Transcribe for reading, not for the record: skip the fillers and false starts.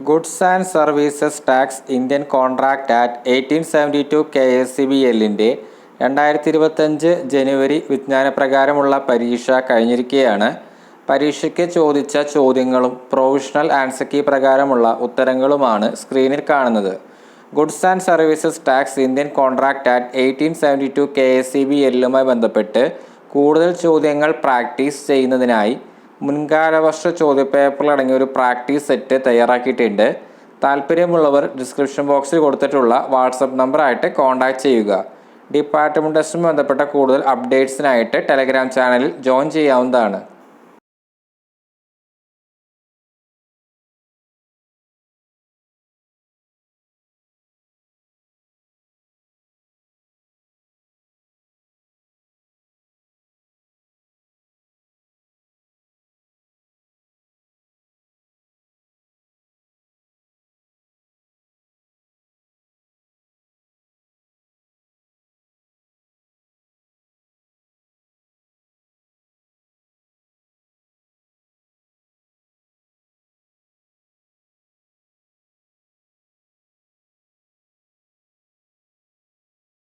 Goods and services tax Indian contract act 1872 KSCBLന്റെ 2025 ജനുവരി വിജ്ഞാനപ്രകാരമുള്ള പരീക്ഷ കഴിഞ്ഞിരിക്കുകയാണ്. പരീക്ഷയ്ക്ക് ചോദിച്ച ചോദ്യങ്ങളും പ്രൊവിഷണൽ ആൻസർ കീ പ്രകാരമുള്ള ഉത്തരങ്ങളുമാണ് സ്ക്രീനിൽ കാണുന്നത്. Goods and services tax Indian contract act 1872 KSCBLുമായി ബന്ധപ്പെട്ട് കൂടുതൽ ചോദ്യങ്ങൾ പ്രാക്ടീസ് ചെയ്യുന്നതിനായി മുൻകാലവർഷ ചോദ്യപേപ്പറിലടങ്ങിയ ഒരു പ്രാക്ടീസ് സെറ്റ് തയ്യാറാക്കിയിട്ടുണ്ട്. താല്പര്യമുള്ളവർ ഡിസ്ക്രിപ്ഷൻ ബോക്സിൽ കൊടുത്തിട്ടുള്ള വാട്സപ്പ് നമ്പറായിട്ട് കോൺടാക്റ്റ് ചെയ്യുക. ഡിപ്പാർട്ട്മെൻറ്റ് ടെസ്റ്റുമായി ബന്ധപ്പെട്ട കൂടുതൽ അപ്ഡേറ്റ്സിനായിട്ട് ടെലഗ്രാം ചാനലിൽ ജോയിൻ ചെയ്യാവുന്നതാണ്.